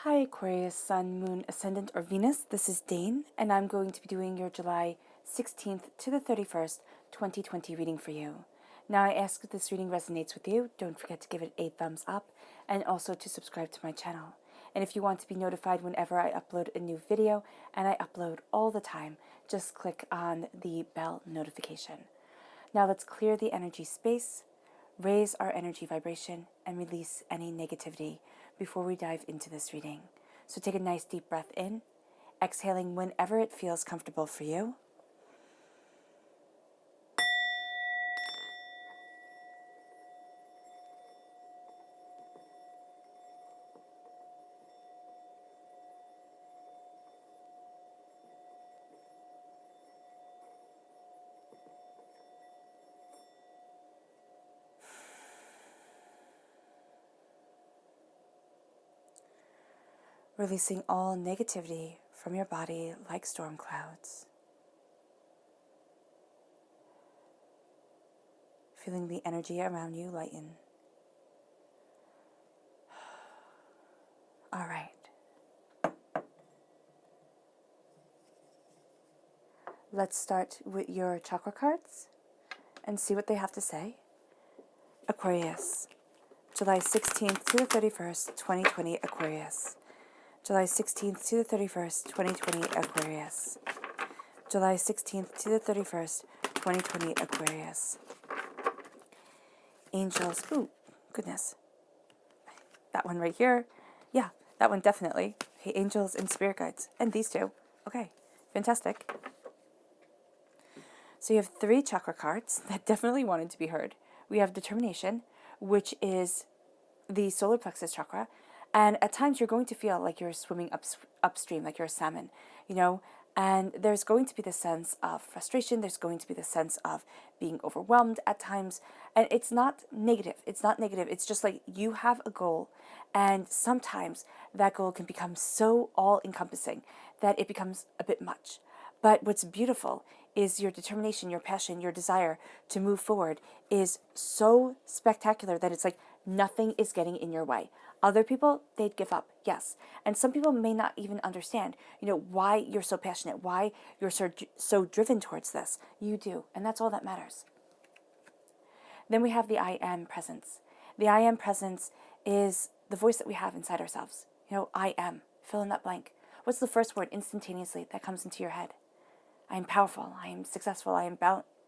Hi Aquarius, Sun, Moon, Ascendant, or Venus. This is Dane, and I'm going to be doing your July 16th to the 31st, 2020 reading for you. Now, I ask if this reading resonates with you, don't forget to give it a thumbs up, and also to subscribe to my channel. And if you want to be notified whenever I upload a new video, and I upload all the time, just click on the bell notification. Now let's clear the energy space, raise our energy vibration, and release any negativity before we dive into this reading. So take a nice deep breath in, exhaling whenever it feels comfortable for you. Releasing all negativity from your body like storm clouds. Feeling the energy around you lighten. All right. Let's start with your chakra cards and see what they have to say. Aquarius, July 16th to the 31st, 2020, Aquarius. July 16th to the 31st, 2020, Aquarius. July 16th to the 31st, 2020, Aquarius. Angels, ooh, goodness. That one right here. Yeah, that one definitely. Okay, angels and spirit guides. And these two. Okay, fantastic. So you have 3 chakra cards that definitely wanted to be heard. We have determination, which is the solar plexus chakra. And at times you're going to feel like you're swimming upstream, like you're a salmon, and there's going to be the sense of frustration. There's going to be the sense of being overwhelmed at times. And it's not negative. It's not negative. It's just like you have a goal. And sometimes that goal can become so all-encompassing that it becomes a bit much. But what's beautiful is your determination, your passion, your desire to move forward is so spectacular that it's like nothing is getting in your way. Other people, they'd give up, yes. And some people may not even understand, why you're so passionate, why you're so driven towards this. You do, and that's all that matters. Then we have the I am presence. The I am presence is the voice that we have inside ourselves. I am. Fill in that blank. What's the first word instantaneously that comes into your head? I am powerful. I am successful. I am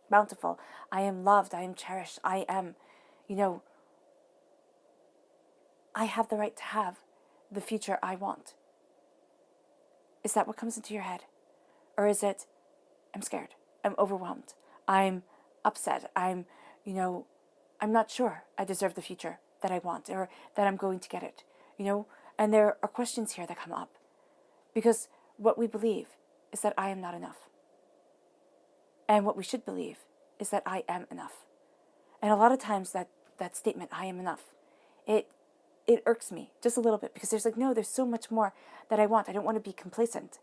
bountiful. I am loved. I am cherished. I am, I have the right to have the future I want. Is that what comes into your head? Or is it, I'm scared. I'm overwhelmed. I'm upset. I'm not sure I deserve the future that I want or that I'm going to get it, And there are questions here that come up because what we believe is that I am not enough. And what we should believe is that I am enough. And a lot of times that statement, I am enough, it irks me just a little bit because there's so much more that I want. I don't want to be complacent.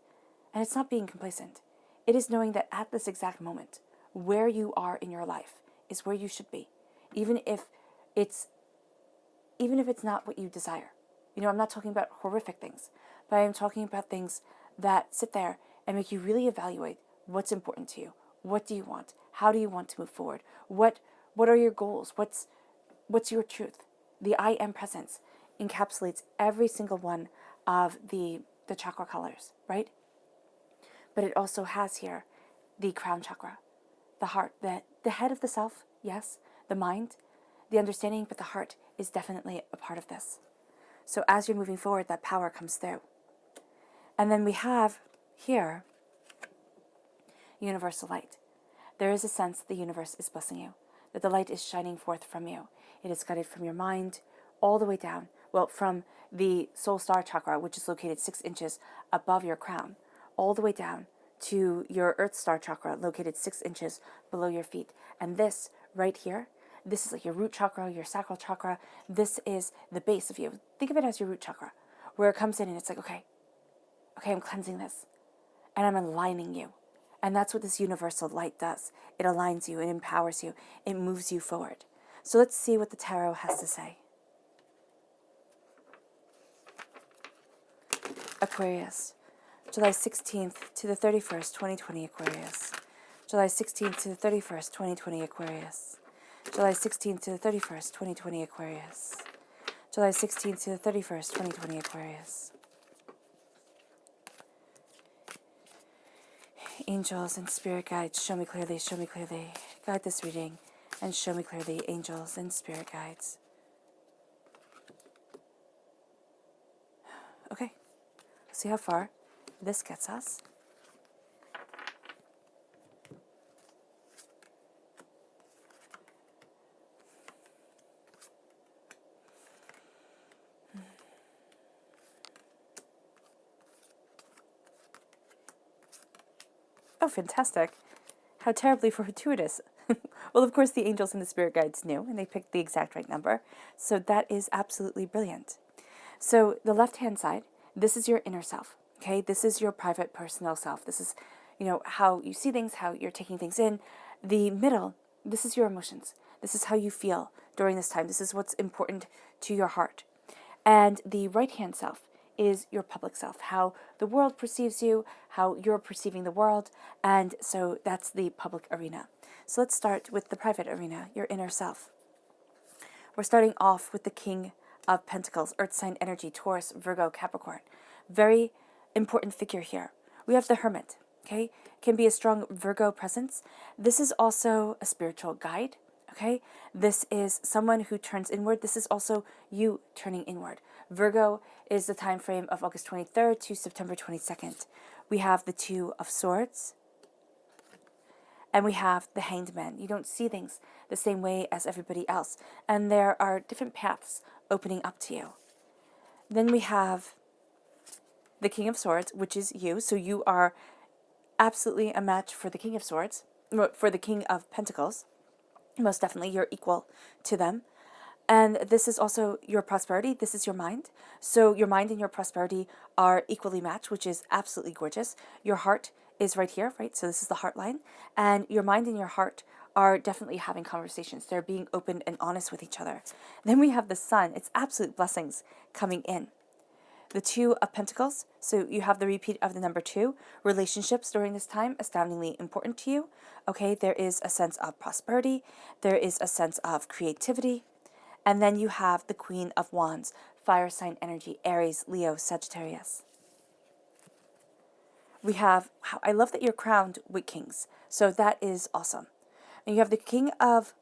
And it's not being complacent. It is knowing that at this exact moment, where you are in your life is where you should be. Even if it's not what you desire. I'm not talking about horrific things, but I am talking about things that sit there and make you really evaluate what's important to you. What do you want? How do you want to move forward? What are your goals? What's your truth? The I am presence encapsulates every single one of the chakra colors, right? But it also has here the crown chakra, the heart, the head of the self, yes, the mind, the understanding, but the heart is definitely a part of this. So as you're moving forward, that power comes through. And then we have here universal light. There is a sense that the universe is blessing you, that the light is shining forth from you. It is guided from your mind all the way down, from the soul star chakra, which is located 6 inches above your crown, all the way down to your earth star chakra, located 6 inches below your feet. And this right here, this is like your root chakra, your sacral chakra. This is the base of you. Think of it as your root chakra, where it comes in and it's like, okay, I'm cleansing this and I'm aligning you. And that's what this universal light does. It aligns you, it empowers you, it moves you forward. So let's see what the tarot has to say. Aquarius. July 16th to the 31st, 2020, Aquarius. July 16th to the 31st, 2020, Aquarius. July 16th to the 31st, 2020, Aquarius. July 16th to the 31st, 2020, Aquarius. Angels and spirit guides, show me clearly, show me clearly. Guide this reading and show me clearly, angels and spirit guides. Okay, let's see how far this gets us. Oh, fantastic. How terribly fortuitous. Well, of course, the angels and the spirit guides knew, and they picked the exact right number. So that is absolutely brilliant. So the left-hand side, this is your inner self, okay? This is your private, personal self. This is, how you see things, how you're taking things in. The middle, this is your emotions. This is how you feel during this time. This is what's important to your heart. And the right-hand self is your public self, how the world perceives you, how you're perceiving the world, and so that's the public arena. So let's start with the private arena, your inner self. We're starting off with the King of Pentacles, Earth sign energy, Taurus, Virgo, Capricorn. Very important figure here. We have the Hermit, okay? Can be a strong Virgo presence. This is also a spiritual guide, okay? This is someone who turns inward. This is also you turning inward. Virgo is the time frame of August 23rd to September 22nd. We have the Two of Swords, and we have the Hanged Man. You don't see things the same way as everybody else, and there are different paths opening up to you. Then we have the King of Swords, which is you. So you are absolutely a match for the King of Swords, for the King of Pentacles. Most definitely, you're equal to them. And this is also your prosperity. This is your mind. So your mind and your prosperity are equally matched, which is absolutely gorgeous. Your heart is right here, right? So this is the heart line. And your mind and your heart are definitely having conversations. They're being open and honest with each other. Then we have the Sun. It's absolute blessings coming in. The Two of Pentacles. So you have the repeat of the number 2. Relationships during this time, astoundingly important to you. Okay, there is a sense of prosperity. There is a sense of creativity. And then you have the Queen of Wands, fire sign energy, Aries, Leo, Sagittarius. We have, I love that you're crowned with kings. So that is awesome. And you have the King of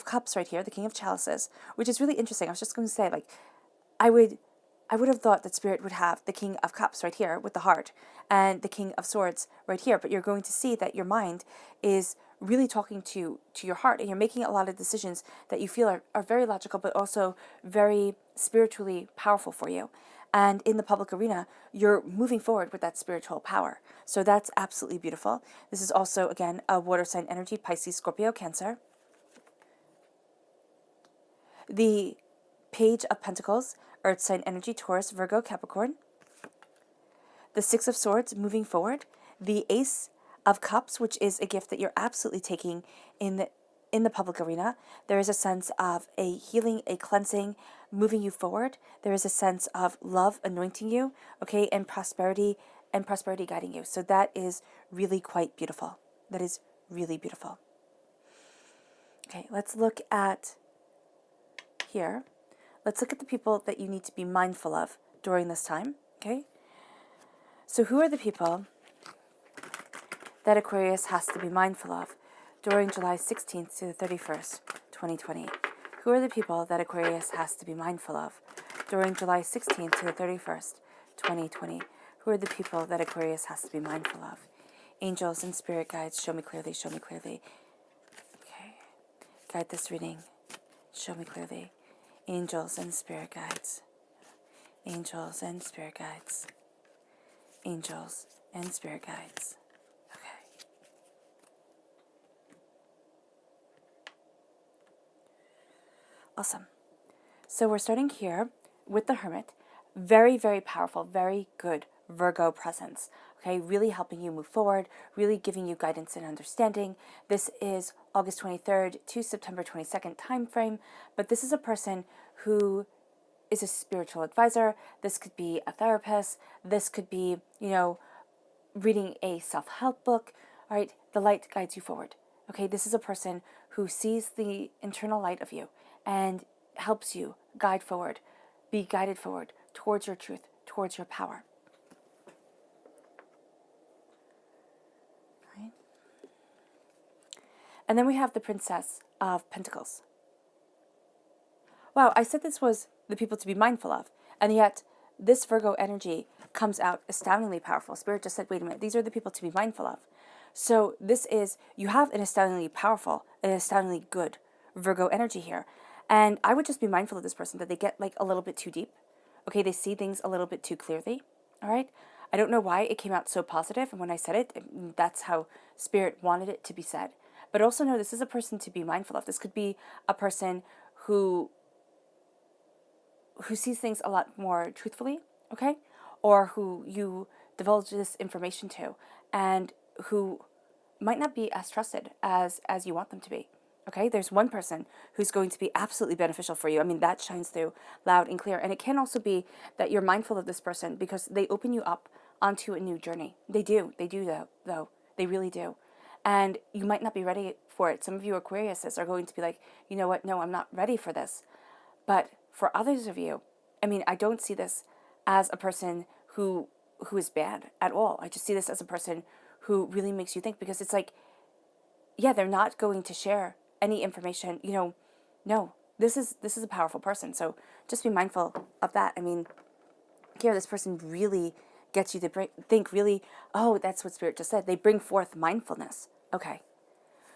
Cups right here, the King of Chalices, which is really interesting. I was just going to say, I would have thought that Spirit would have the King of Cups right here with the heart and the King of Swords right here. But you're going to see that your mind is really talking to your heart, and you're making a lot of decisions that you feel are very logical, but also very spiritually powerful for you. And in the public arena, you're moving forward with that spiritual power. So that's absolutely beautiful. This is also, again, a water sign energy, Pisces, Scorpio, Cancer. The Page of Pentacles, Earth sign energy, Taurus, Virgo, Capricorn. The Six of Swords, moving forward. The Ace of Cups, which is a gift that you're absolutely taking in the public arena. There is a sense of a healing, a cleansing, moving you forward. There is a sense of love anointing you, okay, and prosperity guiding you. So that is really quite beautiful. That is really beautiful. Okay, let's look at here. Let's look at the people that you need to be mindful of during this time, okay? So who are the people that Aquarius has to be mindful of during July 16th to the 31st, 2020? Who are the people that Aquarius has to be mindful of during July 16th to the 31st, 2020? Who are the people that Aquarius has to be mindful of? Angels and spirit guides, show me clearly, show me clearly. Okay. Guide this reading. Show me clearly. Angels and spirit guides. Angels and spirit guides. Angels and spirit guides. Okay. Awesome. So we're starting here with the Hermit. Very, very powerful, very good Virgo presence. Okay, really helping you move forward, really giving you guidance and understanding. This is August 23rd to September 22nd time frame, but this is a person who is a spiritual advisor. This could be a therapist. This could be, reading a self-help book. All right, the light guides you forward. Okay, this is a person who sees the internal light of you and helps you be guided forward towards your truth, towards your power. Right? And then we have the Princess of Pentacles. Wow, I said this was the people to be mindful of, and yet this Virgo energy comes out astoundingly powerful. Spirit just said, wait a minute, these are the people to be mindful of. So you have an astoundingly powerful, an astoundingly good Virgo energy here. And I would just be mindful of this person, that they get like a little bit too deep. Okay, they see things a little bit too clearly. All right. I don't know why it came out so positive, and when I said it, that's how Spirit wanted it to be said. But also know this is a person to be mindful of. This could be a person who sees things a lot more truthfully, okay? Or who you divulge this information to, and who might not be as trusted as you want them to be. Okay, there's one person who's going to be absolutely beneficial for you. I mean, that shines through loud and clear. And it can also be that you're mindful of this person because they open you up onto a new journey. They do though. They really do. And you might not be ready for it. Some of you Aquariuses are going to be like, you know what? No, I'm not ready for this. But for others of you, I mean, I don't see this as a person who is bad at all. I just see this as a person who really makes you think, because it's like, yeah, they're not going to share any information, no, this is a powerful person. So just be mindful of that. I mean, here, this person really gets you to think really, oh, that's what Spirit just said. They bring forth mindfulness. Okay.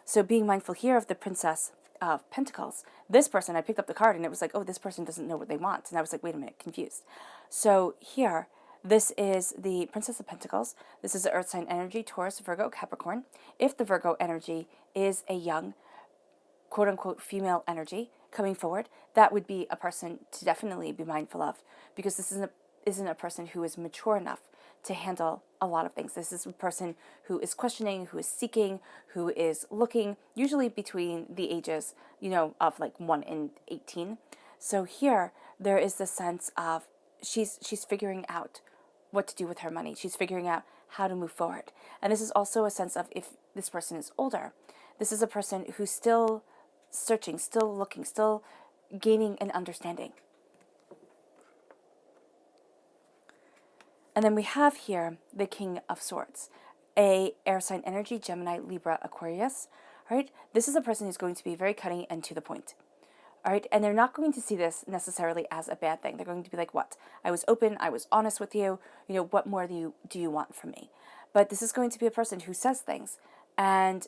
So being mindful here of the Princess of Pentacles, this person, I picked up the card and it was like, oh, this person doesn't know what they want. And I was like, wait a minute, confused. So here, this is the Princess of Pentacles. This is the Earth sign energy, Taurus, Virgo, Capricorn. If the Virgo energy is a young, quote-unquote, female energy coming forward, that would be a person to definitely be mindful of, because this isn't a person who is mature enough to handle a lot of things. This is a person who is questioning, who is seeking, who is looking, usually between the ages, of like 1 and 18. So here, there is the sense of she's figuring out what to do with her money. She's figuring out how to move forward. And this is also a sense of, if this person is older, this is a person who's still searching, still looking, still gaining an understanding. And then we have here the King of Swords, a air sign energy, Gemini, Libra, Aquarius. All right, this is a person who's going to be very cutting and to the point. All right, and they're not going to see this necessarily as a bad thing. They're going to be like, what? I was open, I was honest with you. What more do you want from me? But this is going to be a person who says things, and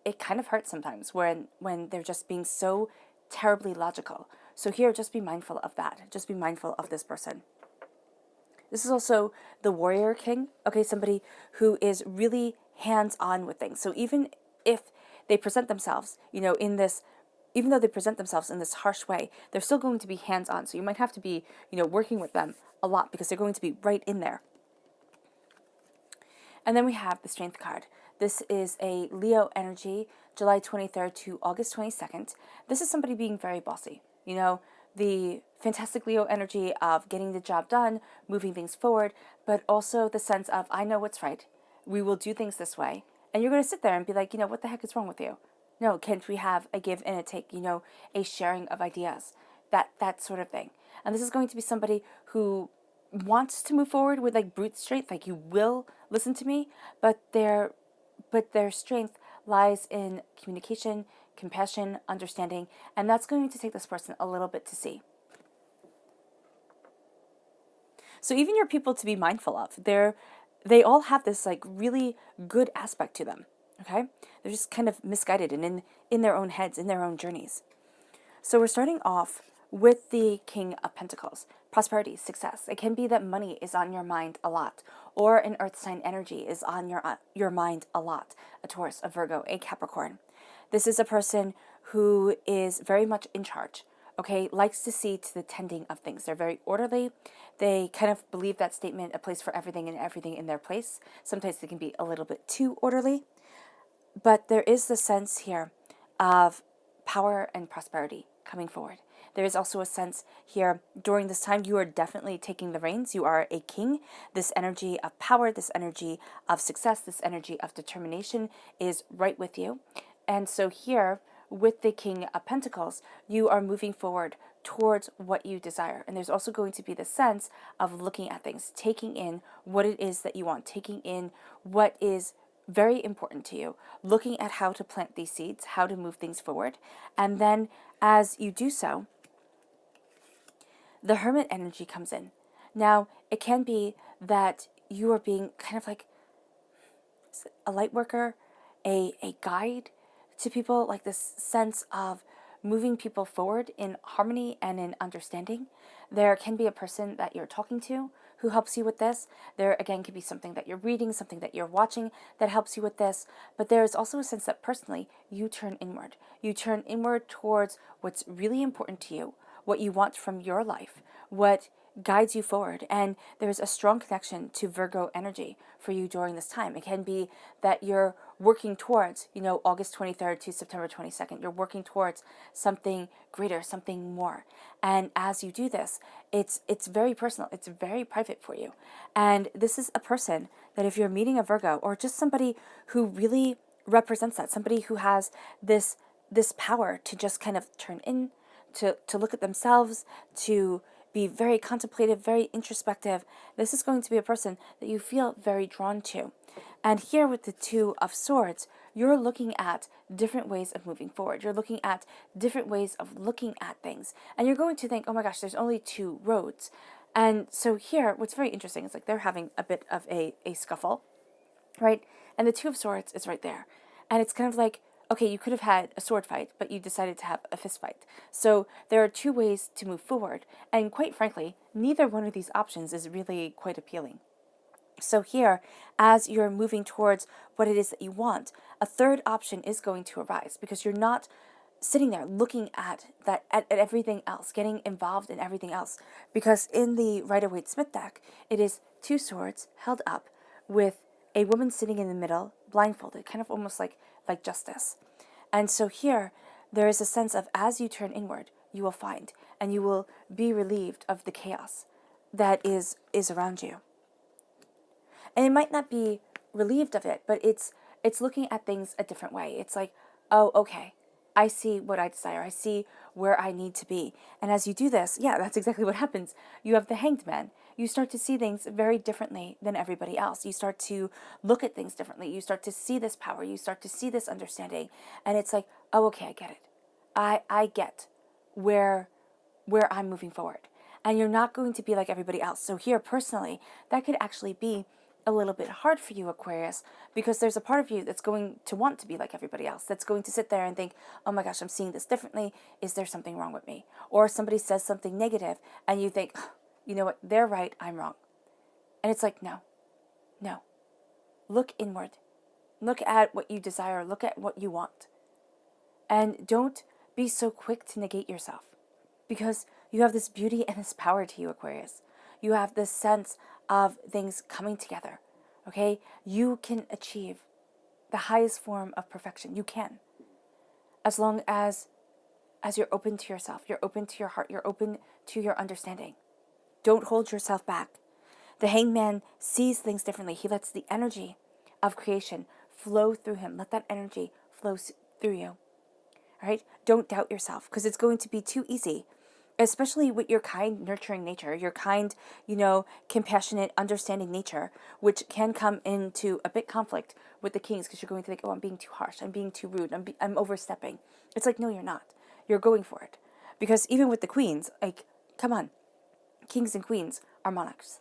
it kind of hurts sometimes when they're just being so terribly logical. So here, just be mindful of that. Just be mindful of this person. This is also the Warrior King, okay, somebody who is really hands-on with things. So even if they present themselves, even though they present themselves in this harsh way, they're still going to be hands-on. So you might have to be, working with them a lot, because they're going to be right in there. And then we have the Strength card. This is a Leo energy, July 23rd to August 22nd. This is somebody being very bossy. The fantastic Leo energy of getting the job done, moving things forward, but also the sense of, I know what's right. We will do things this way. And you're going to sit there and be like, what the heck is wrong with you? No, can't we have a give and a take, a sharing of ideas, that sort of thing. And this is going to be somebody who wants to move forward with like brute strength, like you will listen to me, but their strength lies in communication, compassion, understanding, and that's going to take this person a little bit to see. So even your people to be mindful of, they all have this like really good aspect to them. Okay, they're just kind of misguided and in their own heads, in their own journeys. So we're starting off with the King of Pentacles. Prosperity, success. It can be that money is on your mind a lot, or an earth sign energy is on your mind a lot. A Taurus, a Virgo, a Capricorn. This is a person who is very much in charge, okay, likes to see to the tending of things. They're very orderly. They kind of believe that statement, a place for everything and everything in their place. Sometimes they can be a little bit too orderly. But there is the sense here of power and prosperity coming forward. There is also a sense here during this time you are definitely taking the reins. You are a king. This energy of power, this energy of success, this energy of determination is right with you. And so here, with the King of Pentacles, you are moving forward towards what you desire. And there's also going to be the sense of looking at things, taking in what it is that you want, taking in what is very important to you, looking at how to plant these seeds, how to move things forward. And then as you do so, the Hermit energy comes in. Now, it can be that you are being kind of like a light worker, a guide to people, like this sense of moving people forward in harmony and in understanding. There can be a person that you're talking to who helps you with this. There, again, could be something that you're reading, something that you're watching that helps you with this. But there is also a sense that personally, you turn inward. You turn inward towards what's really important to you, what you want from your life, what guides you forward. And there's a strong connection to Virgo energy for you during this time. It can be that you're working towards, August 23rd to September 22nd. You're working towards something greater, something more. And as you do this, it's very personal. It's very private for you. And this is a person that if you're meeting a Virgo or just somebody who really represents that, somebody who has this power to just kind of turn in, to look at themselves, to be very contemplative, very introspective. This is going to be a person that you feel very drawn to. And here with the Two of Swords, you're looking at different ways of moving forward. You're looking at different ways of looking at things. And you're going to think, oh my gosh, there's only two roads. And so here, what's very interesting is like they're having a bit of a scuffle, right? And the Two of Swords is right there. And it's kind of like, okay, you could have had a sword fight, but you decided to have a fist fight. So there are two ways to move forward. And quite frankly, neither one of these options is really quite appealing. So here, as you're moving towards what it is that you want, a third option is going to arise because you're not sitting there looking at everything else, getting involved in everything else. Because in the Rider-Waite-Smith deck, it is two swords held up with a woman sitting in the middle, blindfolded, kind of almost like justice. And so here, there is a sense of as you turn inward, you will find, and you will be relieved of the chaos that is around you. And it might not be relieved of it, but it's looking at things a different way. It's like, oh, okay, I see what I desire. I see where I need to be. And as you do this, yeah, that's exactly what happens. You have the Hanged Man. You start to see things very differently than everybody else. You start to look at things differently. You start to see this power. You start to see this understanding. And it's like, oh, okay, I get it. I get where I'm moving forward. And you're not going to be like everybody else. So here, personally, that could actually be a little bit hard for you, Aquarius, because there's a part of you that's going to want to be like everybody else, that's going to sit there and think, oh my gosh, I'm seeing this differently. Is there something wrong with me? Or somebody says something negative and you think, you know what, they're right, I'm wrong. And it's like, no. Look inward. Look at what you desire. Look at what you want. And don't be so quick to negate yourself, because you have this beauty and this power to you, Aquarius. You have this sense of things coming together, okay? You can achieve the highest form of perfection. You can. As long as you're open to yourself, you're open to your heart, you're open to your understanding. Don't hold yourself back. The Hanged Man sees things differently. He lets the energy of creation flow through him. Let that energy flow through you, all right? Don't doubt yourself, because it's going to be too easy, especially with your kind, nurturing nature, your kind, compassionate, understanding nature, which can come into a bit conflict with the Kings, because you're going to think, oh, I'm being too harsh, I'm being too rude, I'm overstepping. It's like, no, you're not. You're going for it. Because even with the Queens, like, come on, Kings and Queens are monarchs,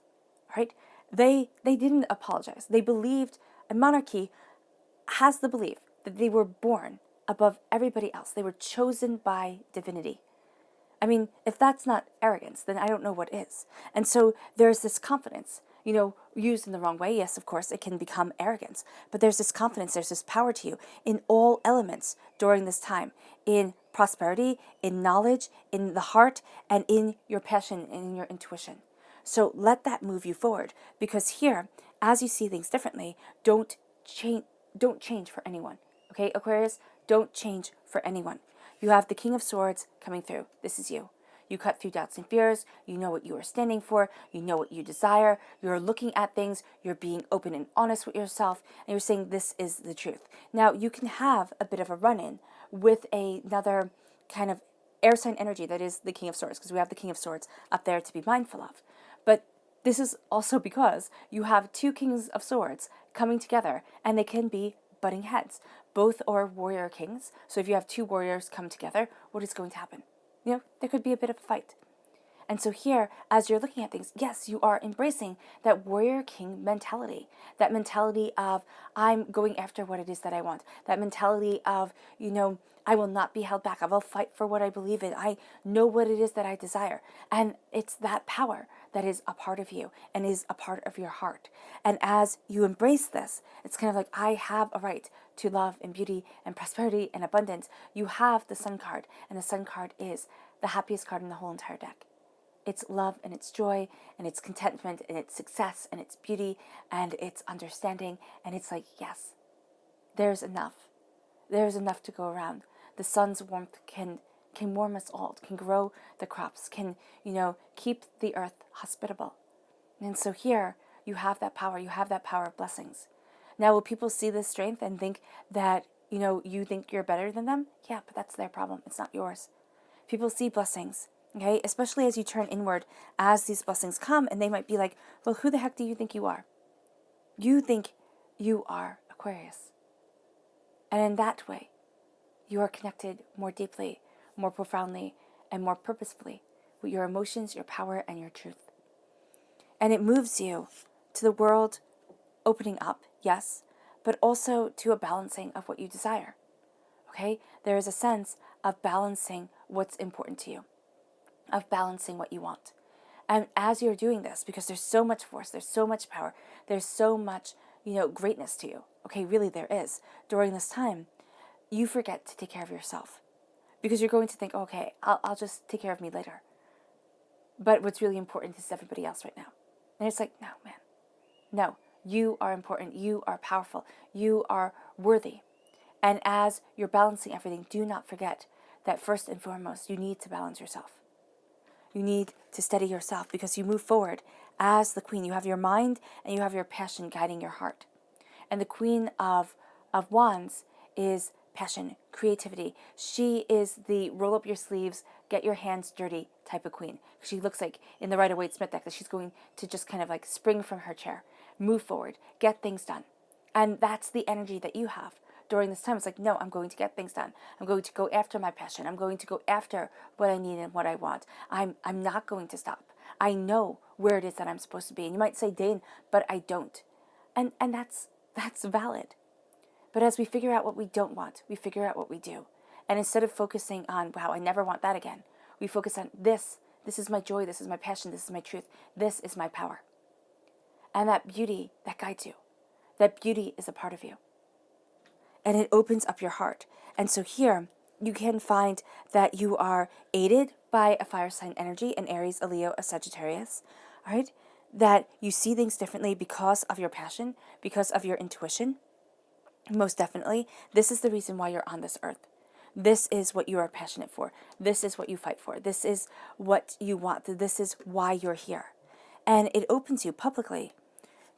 right? They didn't apologize. They believed, a monarchy has the belief that they were born above everybody else. They were chosen by divinity. I mean, if that's not arrogance, then I don't know what is. And so there's this confidence, used in the wrong way. Yes, of course, it can become arrogance. But there's this confidence, there's this power to you in all elements during this time, in prosperity, in knowledge, in the heart, and in your passion and in your intuition. So let that move you forward, because here, as you see things differently, don't change for anyone. Okay, Aquarius, don't change for anyone. You have the King of Swords coming through. This is you. You cut through doubts and fears. You know what you are standing for. You know what you desire. You're looking at things. You're being open and honest with yourself. And you're saying this is the truth. Now, you can have a bit of a run-in with another kind of air sign energy that is the King of Swords, because we have the King of Swords up there to be mindful of. But this is also because you have two Kings of Swords coming together, and they can be butting heads. Both are warrior kings. So if you have two warriors come together, what is going to happen? There could be a bit of a fight. And so here, as you're looking at things, yes, you are embracing that warrior king mentality, that mentality of I'm going after what it is that I want, that mentality of, I will not be held back. I will fight for what I believe in. I know what it is that I desire. And it's that power that is a part of you and is a part of your heart. And as you embrace this, it's kind of like, I have a right to love and beauty and prosperity and abundance. You have the Sun card, and the Sun card is the happiest card in the whole entire deck. It's love and it's joy and it's contentment and it's success and it's beauty and it's understanding. And it's like, yes, there's enough. There's enough to go around. The sun's warmth can warm us all, can grow the crops, can, keep the earth hospitable. And so here you have that power. You have that power of blessings. Now, will people see this strength and think that, you think you're better than them? Yeah, but that's their problem. It's not yours. People see blessings. Okay, especially as you turn inward, as these blessings come, and they might be like, well, who the heck do you think you are? You think you are Aquarius. And in that way, you are connected more deeply, more profoundly, and more purposefully with your emotions, your power, and your truth. And it moves you to the world opening up, yes, but also to a balancing of what you desire. Okay, there is a sense of balancing what's important to you, of balancing what you want. And as you're doing this, because there's so much force, there's so much power, there's so much, greatness to you. Okay, really there is. During this time, you forget to take care of yourself because you're going to think, okay, I'll just take care of me later. But what's really important is everybody else right now. And it's like, no, man, no, you are important. You are powerful. You are worthy. And as you're balancing everything, do not forget that first and foremost, you need to balance yourself. You need to steady yourself because you move forward as the queen. You have your mind and you have your passion guiding your heart. And the Queen of Wands is passion, creativity. She is the roll up your sleeves, get your hands dirty type of queen. She looks like in the Rider-Waite Smith deck that she's going to just kind of like spring from her chair, move forward, get things done. And that's the energy that you have during this time. It's like, no, I'm going to get things done. I'm going to go after my passion. I'm going to go after what I need and what I want. I'm not going to stop. I know where it is that I'm supposed to be. And you might say, Dane, but I don't. And that's valid. But as we figure out what we don't want, we figure out what we do. And instead of focusing on, wow, I never want that again, we focus on this. This is my joy. This is my passion. This is my truth. This is my power. And that beauty that guides you, that beauty is a part of you. And it opens up your heart. And so here you can find that you are aided by a fire sign energy, an Aries, a Leo, a Sagittarius, all right? That you see things differently because of your passion, because of your intuition. Most definitely, this is the reason why you're on this earth. This is what you are passionate for. This is what you fight for. This is what you want. This is why you're here. And it opens you publicly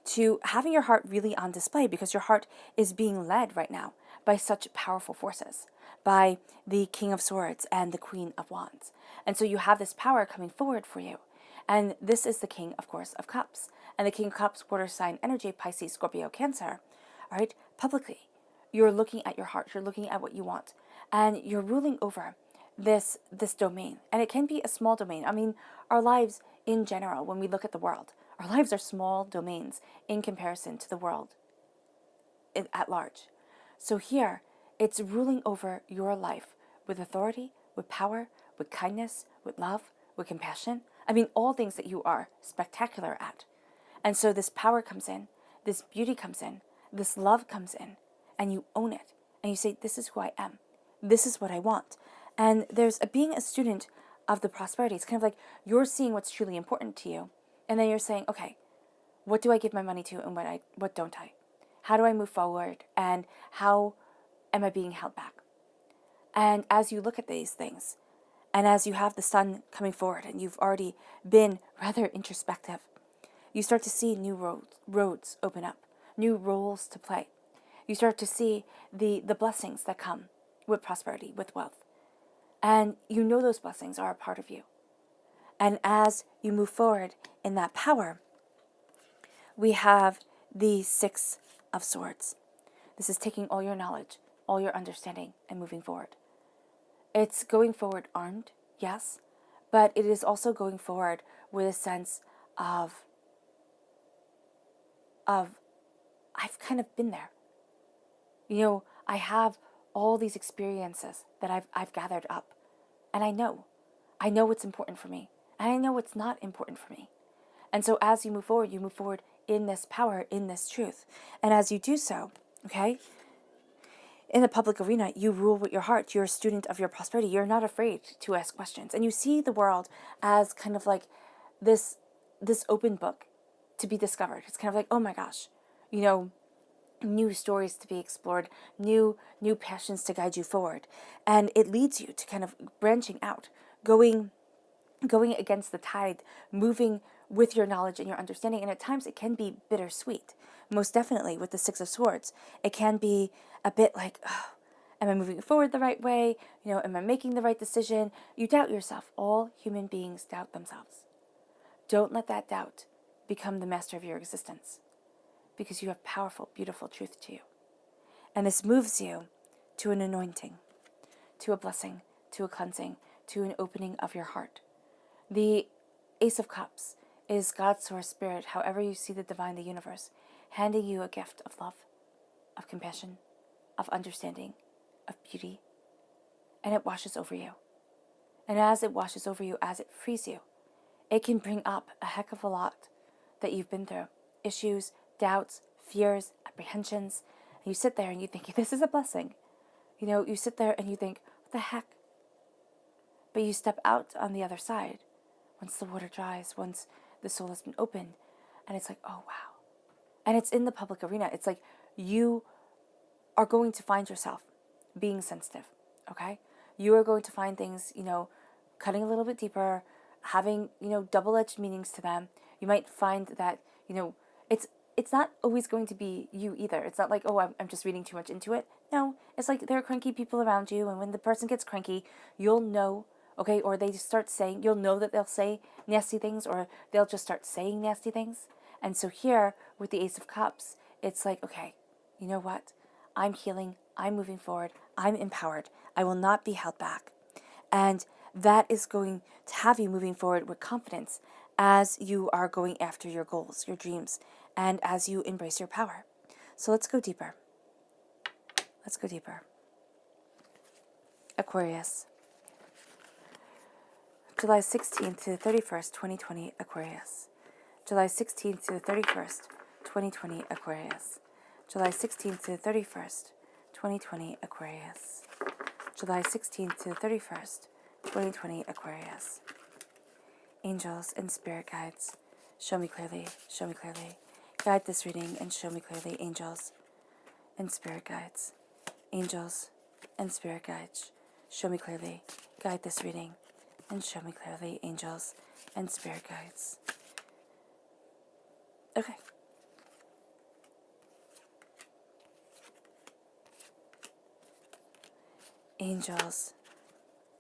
to having your heart really on display because your heart is being led right now by such powerful forces, by the King of Swords and the Queen of Wands. And so you have this power coming forward for you. And this is the King, of course, of Cups. And the King of Cups, water sign energy, Pisces, Scorpio, Cancer. All right, publicly, you're looking at your heart. You're looking at what you want. And you're ruling over this domain. And it can be a small domain. I mean, our lives in general, when we look at the world, our lives are small domains in comparison to the world at large. So here, it's ruling over your life with authority, with power, with kindness, with love, with compassion. I mean, all things that you are spectacular at. And so this power comes in, this beauty comes in, this love comes in, and you own it. And you say, this is who I am. This is what I want. And there's being a student of the prosperity. It's kind of like you're seeing what's truly important to you. And then you're saying, okay, what do I give my money to and what don't I? How do I move forward? And how am I being held back? And as you look at these things, And as you have the sun coming forward and you've already been rather introspective, you start to see new roads open up, new roles to play. You start to see the blessings that come with prosperity, with wealth. And you know those blessings are a part of you. And as you move forward in that power, we have the Six of Swords. This is taking all your knowledge, all your understanding, and moving forward. It's going forward armed, yes, but it is also going forward with a sense of I've kind of been there. I have all these experiences that I've gathered up, and I know what's important for me, and I know what's not important for me. And so as you move forward in this power, in this truth. And as you do so, okay, in the public arena, you rule with your heart. You're a student of your prosperity. You're not afraid to ask questions. And you see the world as kind of like this open book to be discovered. It's kind of like, oh my gosh, new stories to be explored, new passions to guide you forward. And it leads you to kind of branching out, going against the tide, moving with your knowledge and your understanding. And at times it can be bittersweet. Most definitely with the Six of Swords. It can be a bit like, oh, am I moving forward the right way? Am I making the right decision? You doubt yourself. All human beings doubt themselves. Don't let that doubt become the master of your existence, because you have powerful, beautiful truth to you. And this moves you to an anointing, to a blessing, to a cleansing, to an opening of your heart. The Ace of Cups is God's source spirit, however you see the divine, the universe, handing you a gift of love, of compassion, of understanding, of beauty, and it washes over you. And as it washes over you, as it frees you, it can bring up a heck of a lot that you've been through. Issues, doubts, fears, apprehensions. And you sit there and you think, this is a blessing. You sit there and you think, what the heck? But you step out on the other side, once the water dries, once the soul has been opened, and it's like, oh wow. And it's in the public arena. It's like you are going to find yourself being sensitive, okay? You are going to find things, cutting a little bit deeper, having, double-edged meanings to them. You might find that, it's not always going to be you either. It's not like, oh, I'm just reading too much into it. No, it's like there are cranky people around you, and when the person gets cranky, you'll know, okay, or they just start saying, you'll know that they'll say nasty things, or they'll just start saying nasty things. And so here, with the Ace of Cups, it's like, okay, you know what? I'm healing, I'm moving forward, I'm empowered, I will not be held back. And that is going to have you moving forward with confidence as you are going after your goals, your dreams, and as you embrace your power. So let's go deeper. Let's go deeper. Aquarius. July 16th to the 31st, 2020, Aquarius. July 16th to the 31st, 2020, Aquarius. July 16th to the 31st, 2020, Aquarius. July 16th to the 31st, 2020, Aquarius. Angels and spirit guides, show me clearly, show me clearly. Guide this reading and show me clearly, angels and spirit guides. Angels and spirit guides, show me clearly. Guide this reading and show me clearly, angels and spirit guides. Okay. Angels,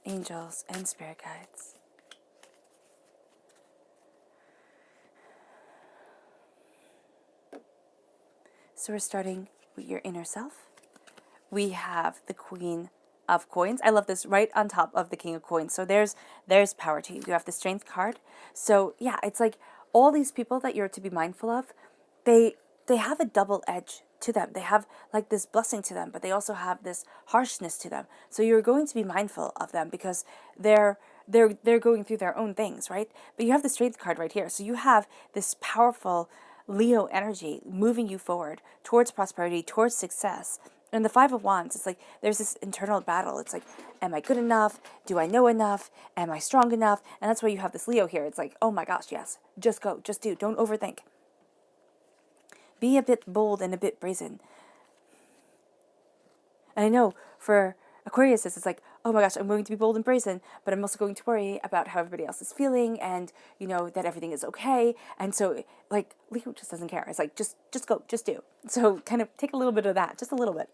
angels, and spirit guides. So we're starting with your inner self. We have the Queen of Coins. I love this, right on top of the King of Coins. So there's power to you. You have the Strength card. So yeah, it's like all these people that you're to be mindful of, they have a double edge to them. They have like this blessing to them, but they also have this harshness to them. So you're going to be mindful of them because they're going through their own things, right? But you have the Strength card right here. So you have this powerful Leo energy moving you forward towards prosperity, towards success. And the Five of Wands, it's like there's this internal battle. It's like, am I good enough? Do I know enough? Am I strong enough? And that's why you have this Leo here. It's like, oh my gosh, yes. Just go. Just do. Don't overthink. Be a bit bold and a bit brazen. And I know for Aquarius, it's like, oh my gosh, I'm going to be bold and brazen, but I'm also going to worry about how everybody else is feeling and, that everything is okay. And so, like, Leo just doesn't care. It's like, just go, just do. So kind of take a little bit of that, just a little bit.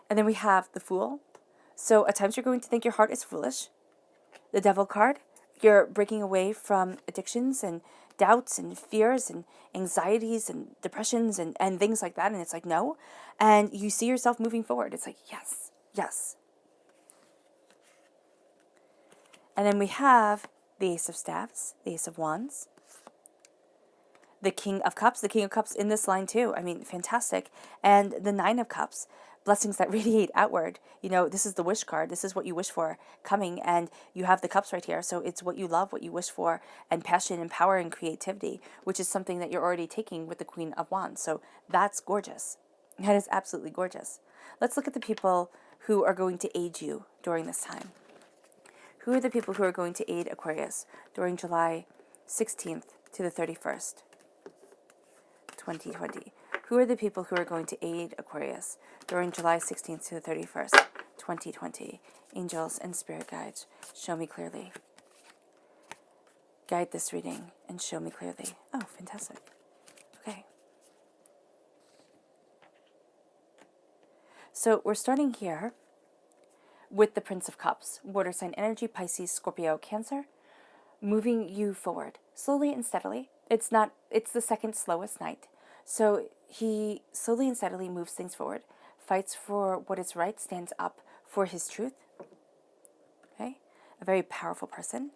And then we have the Fool. So at times you're going to think your heart is foolish. The Devil card, you're breaking away from addictions and doubts and fears and anxieties and depressions and things like that. And it's like, no. And you see yourself moving forward. It's like, yes, yes. And then we have the Ace of Staves, the Ace of Wands, the King of Cups. The King of Cups in this line too. I mean, fantastic. And the Nine of Cups, blessings that radiate outward. This is the wish card. This is what you wish for coming. And you have the cups right here. So it's what you love, what you wish for, and passion and power and creativity, which is something that you're already taking with the Queen of Wands. So that's gorgeous. That is absolutely gorgeous. Let's look at the people who are going to aid you during this time. Who are the people who are going to aid Aquarius during July 16th to the 31st, 2020? Who are the people who are going to aid Aquarius during July 16th to the 31st, 2020? Angels and spirit guides, show me clearly. Guide this reading and show me clearly. Oh, fantastic. Okay. So we're starting here with the Prince of Cups, water sign energy, Pisces, Scorpio, Cancer, moving you forward slowly and steadily. It's the second slowest night. So he slowly and steadily moves things forward, fights for what is right, stands up for his truth. Okay? A very powerful person.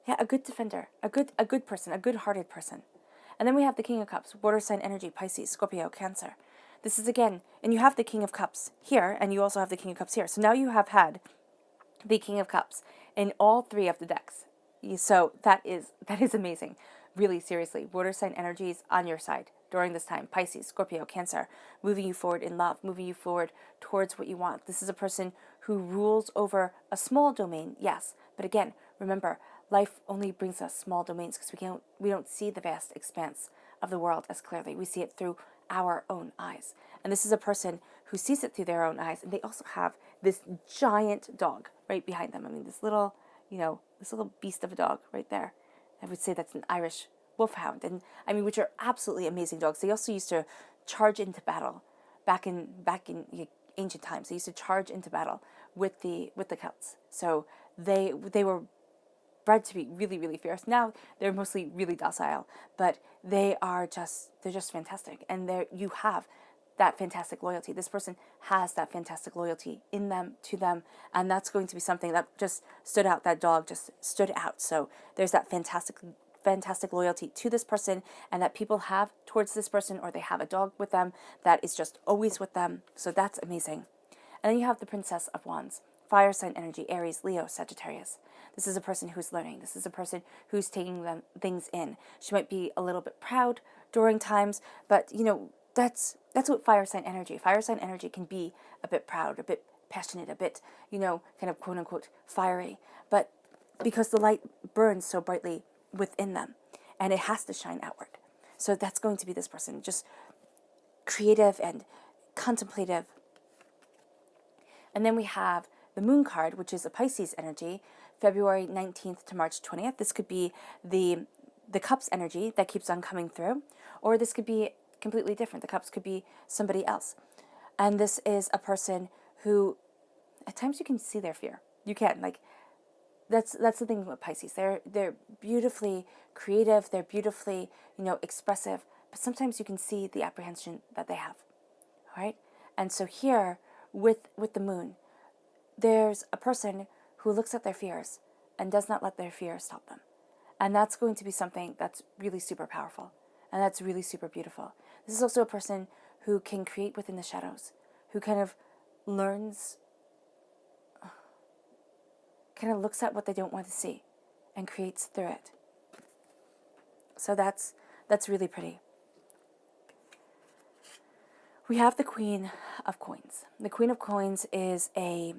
Yeah, a good defender, a good person, a good-hearted person. And then we have the King of Cups, water sign energy, Pisces, Scorpio, Cancer. This is again, and you have the King of Cups here, and you also have the King of Cups here. So now you have had the King of Cups in all three of the decks. So that is amazing. Really, seriously, water sign energies on your side during this time. Pisces, Scorpio, Cancer, moving you forward in love, moving you forward towards what you want. This is a person who rules over a small domain, yes. But again, remember, life only brings us small domains because we don't see the vast expanse of the world as clearly. We see it through our own eyes. And this is a person who sees it through their own eyes. And they also have this giant dog right behind them. I mean, this little beast of a dog right there. I would say that's an Irish wolfhound. And I mean, which are absolutely amazing dogs. They also used to charge into battle back in ancient times. They used to charge into battle with the Celts. So they were bred to be really, really fierce. Now they're mostly really docile, but they're just fantastic. And you have that fantastic loyalty. This person has that fantastic loyalty in them, to them, and that's going to be something that just stood out. That dog just stood out. So there's that fantastic loyalty to this person, and that people have towards this person, or they have a dog with them that is just always with them. So that's amazing. And then you have the Princess of Wands, fire sign energy, Aries, Leo, Sagittarius. This is a person who's learning. This is a person who's taking things in. She might be a little bit proud during times, but that's what fire sign energy. Fire sign energy can be a bit proud, a bit passionate, a bit, kind of quote unquote fiery. But because the light burns so brightly within them, and it has to shine outward. So that's going to be this person, just creative and contemplative. And then we have the Moon card, which is a Pisces energy, February 19th to March 20th. This could be the Cups energy that keeps on coming through, or this could be completely different. The Cups could be somebody else. And this is a person who, at times you can see their fear. You can, that's the thing with Pisces. They're beautifully creative, they're beautifully, expressive, but sometimes you can see the apprehension that they have. All right? And so here, with the Moon, there's a person who looks at their fears and does not let their fears stop them. And that's going to be something that's really super powerful. And that's really super beautiful. This is also a person who can create within the shadows, who kind of learns, kind of looks at what they don't want to see and creates through it. So that's really pretty. We have the Queen of Coins. The Queen of Coins is a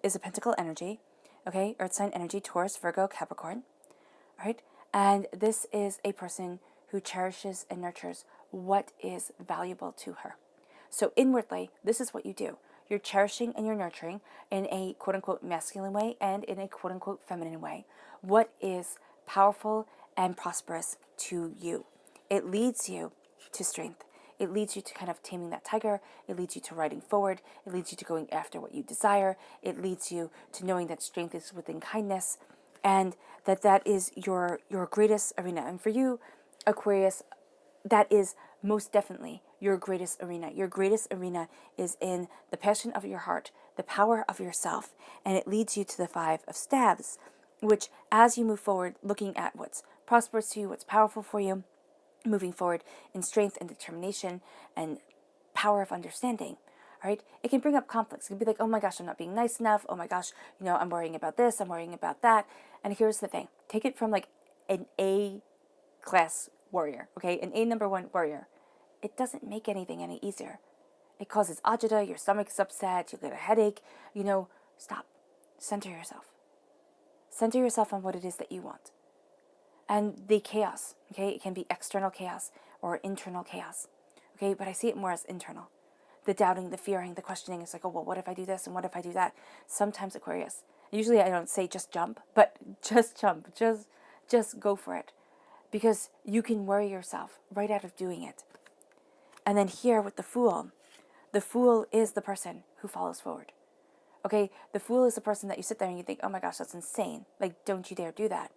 pentacle energy, okay? Earth sign energy, Taurus, Virgo, Capricorn, all right? And this is a person who cherishes and nurtures what is valuable to her. So inwardly, this is what you do. You're cherishing and you're nurturing in a quote-unquote masculine way and in a quote-unquote feminine way what is powerful and prosperous to you. It leads you to strength. It leads you to kind of taming that tiger. It leads you to riding forward. It leads you to going after what you desire. It leads you to knowing that strength is within kindness, and that is your greatest arena. And for you, Aquarius, that is most definitely your greatest arena. Your greatest arena is in the passion of your heart, the power of yourself, and it leads you to the Five of Staves, which as you move forward, looking at what's prosperous to you, what's powerful for you, moving forward in strength and determination and power of understanding, right? It can bring up conflicts. It can be like, oh my gosh, I'm not being nice enough. Oh my gosh, I'm worrying about this. I'm worrying about that. And here's the thing. Take it from like an A class warrior, okay? An A number 1 warrior. It doesn't make anything any easier. It causes agita, your stomach's upset, you get a headache. Stop. Center yourself. Center yourself on what it is that you want. And the chaos, okay? It can be external chaos or internal chaos, okay? But I see it more as internal. The doubting, the fearing, the questioning is like, oh, well, what if I do this and what if I do that? Sometimes Aquarius. Usually I don't say just jump, but just jump. Just go for it. Because you can worry yourself right out of doing it. And then here with the Fool is the person who follows forward. Okay? The Fool is the person that you sit there and you think, oh my gosh, that's insane. Like, don't you dare do that.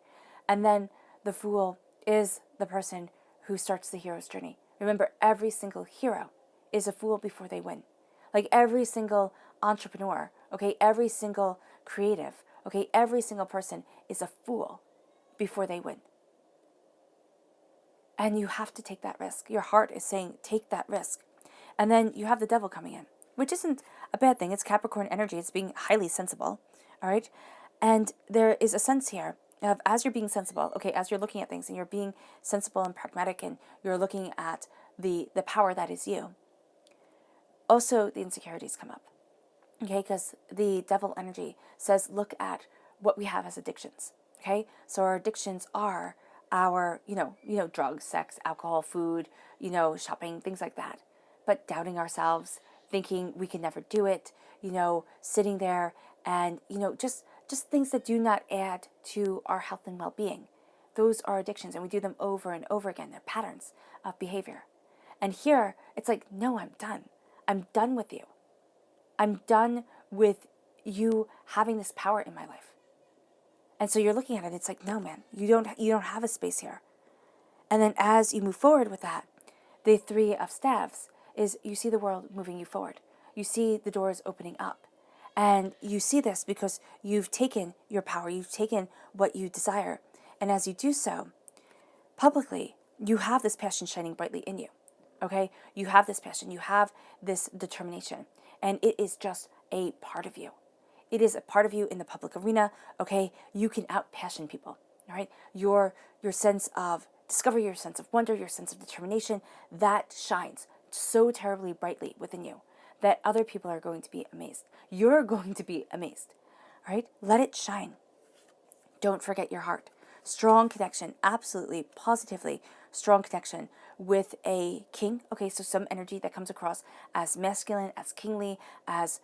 And then the Fool is the person who starts the hero's journey. Remember, every single hero is a fool before they win. Like every single entrepreneur, okay, every single creative, okay, every single person is a fool before they win. And you have to take that risk. Your heart is saying, take that risk. And then you have the Devil coming in, which isn't a bad thing. It's Capricorn energy. It's being highly sensible, all right? And there is a sense here of, as you're being sensible, okay, as you're looking at things and you're being sensible and pragmatic and you're looking at the power that is you, also the insecurities come up, okay? Because the Devil energy says, look at what we have as addictions, okay? So our addictions are our, drugs, sex, alcohol, food, shopping, things like that. But doubting ourselves, thinking we can never do it, sitting there and, just things that do not add to our health and well-being. Those are addictions, and we do them over and over again. They're patterns of behavior. And here, it's like, no, I'm done. I'm done with you. I'm done with you having this power in my life. And so you're looking at it, it's like, no, man, you don't have a space here. And then as you move forward with that, the Three of Staves is you see the world moving you forward. You see the doors opening up. And you see this because you've taken your power, you've taken what you desire. And as you do so, publicly, you have this passion shining brightly in you. Okay? You have this passion, you have this determination, and it is just a part of you. It is a part of you in the public arena, okay? You can out-passion people, all right? Your sense of discovery, your sense of wonder, your sense of determination, that shines so terribly brightly within you that other people are going to be amazed. You're going to be amazed, all right? Let it shine. Don't forget your heart. Strong connection, absolutely, positively strong connection with a king. Okay, so some energy that comes across as masculine, as kingly, as,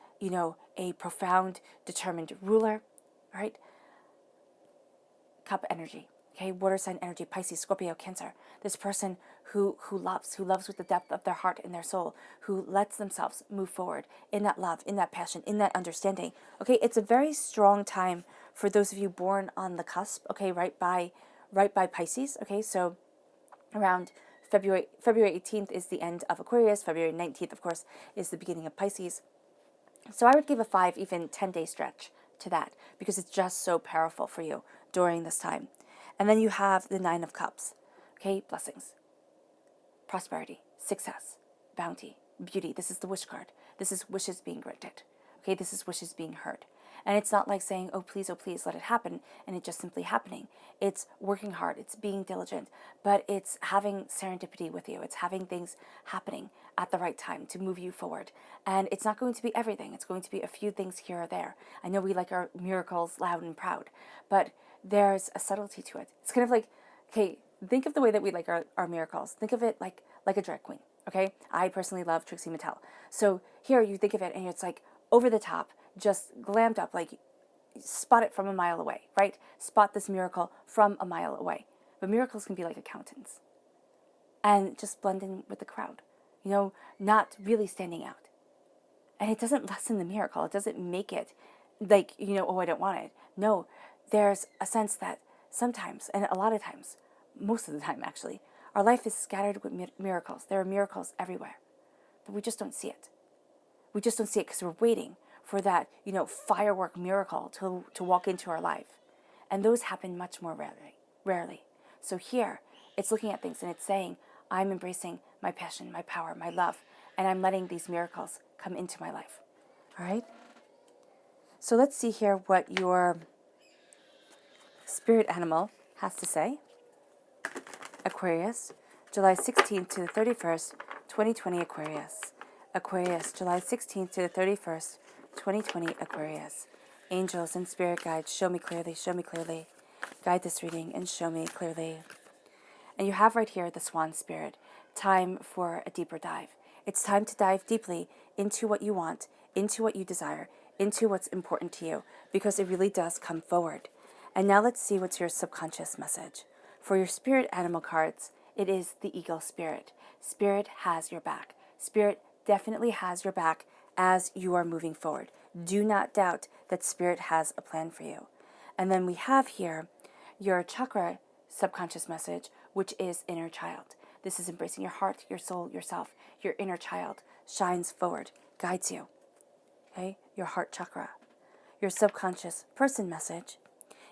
a profound, determined ruler, right? Cup energy, okay, water sign energy, Pisces, Scorpio, Cancer. This person who loves with the depth of their heart and their soul, who lets themselves move forward in that love, in that passion, in that understanding. Okay, it's a very strong time for those of you born on the cusp, okay, right by Pisces, okay, so around February 18th is the end of Aquarius, February 19th, of course, is the beginning of Pisces. So I would give a 5, even 10-day stretch to that because it's just so powerful for you during this time. And then you have the Nine of Cups, okay, blessings, prosperity, success, bounty, beauty. This is the wish card. This is wishes being granted, okay, this is wishes being heard. And it's not like saying, oh, please, let it happen, and it just simply happening. It's working hard, it's being diligent, but it's having serendipity with you. It's having things happening at the right time to move you forward. And it's not going to be everything. It's going to be a few things here or there. I know we like our miracles loud and proud, but there's a subtlety to it. It's kind of like, okay, think of the way that we like our miracles. Think of it like a drag queen, okay? I personally love Trixie Mattel. So here you think of it and it's like, over the top, just glammed up, like spot it from a mile away, right? Spot this miracle from a mile away. But miracles can be like accountants and just blend in with the crowd, not really standing out. And it doesn't lessen the miracle. It doesn't make it like, oh, I don't want it. No, there's a sense that sometimes, and a lot of times, most of the time actually, our life is scattered with miracles. There are miracles everywhere, but we just don't see it. We just don't see it because we're waiting for that, firework miracle to walk into our life. And those happen much more rarely. So here, it's looking at things and it's saying, I'm embracing my passion, my power, my love, and I'm letting these miracles come into my life. All right? So let's see here what your spirit animal has to say. Aquarius, July 16th to the 31st, 2020 Aquarius. Aquarius, July 16th to the 31st, 2020 Aquarius. Angels and spirit guides, show me clearly, show me clearly. Guide this reading and show me clearly. And you have right here the swan spirit, time for a deeper dive. It's time to dive deeply into what you want, into what you desire, into what's important to you, because it really does come forward. And now let's see what's your subconscious message. For your spirit animal cards, it is the eagle spirit. Spirit has your back. Spirit definitely has your back as you are moving forward. Do not doubt that spirit has a plan for you. And then we have here your chakra subconscious message, which is inner child. This is embracing your heart, your soul, yourself. Your inner child shines forward, guides you. Okay? Your heart chakra. Your subconscious person message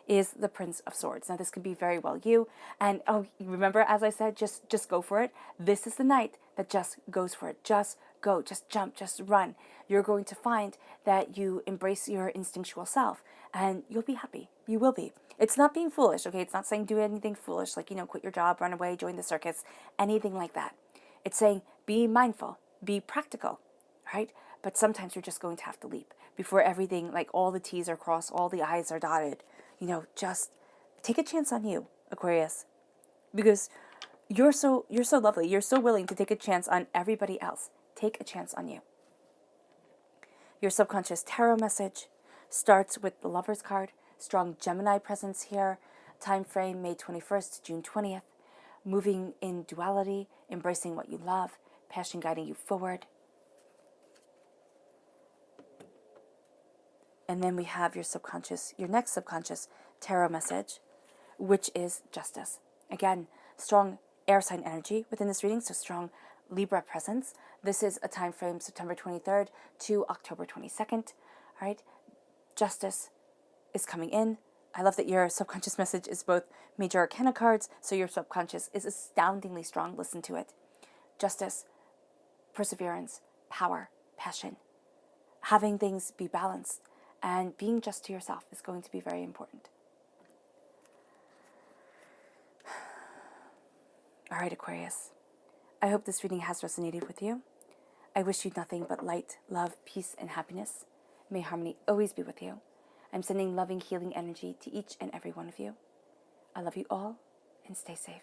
is the Prince of Swords. Now, this could be very well you. And remember, as I said, just go for it. This is the night that just goes for it. Just go, just jump, just run. You're going to find that you embrace your instinctual self and you'll be happy. You will be. It's not being foolish, okay? It's not saying do anything foolish, like, quit your job, run away, join the circus, anything like that. It's saying be mindful, be practical, right? But sometimes you're just going to have to leap before everything, like all the T's are crossed, all the I's are dotted. Just take a chance on you, Aquarius, because you're so lovely. You're so willing to take a chance on everybody else. Take a chance on you. Your subconscious tarot message starts with the Lover's card. Strong Gemini presence here. Time frame May 21st to June 20th. Moving in duality, embracing what you love, passion guiding you forward. And then we have your next subconscious tarot message, which is justice. Again, strong air sign energy within this reading, so strong Libra presence. This is a time frame September 23rd to October 22nd. All right, justice is coming in. I love that your subconscious message is both major arcana cards, so your subconscious is astoundingly strong. Listen to it. Justice, perseverance, power, passion, having things be balanced, and being just to yourself is going to be very important. All right, Aquarius. I hope this reading has resonated with you. I wish you nothing but light, love, peace, and happiness. May harmony always be with you. I'm sending loving, healing energy to each and every one of you. I love you all, and stay safe.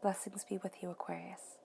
Blessings be with you, Aquarius.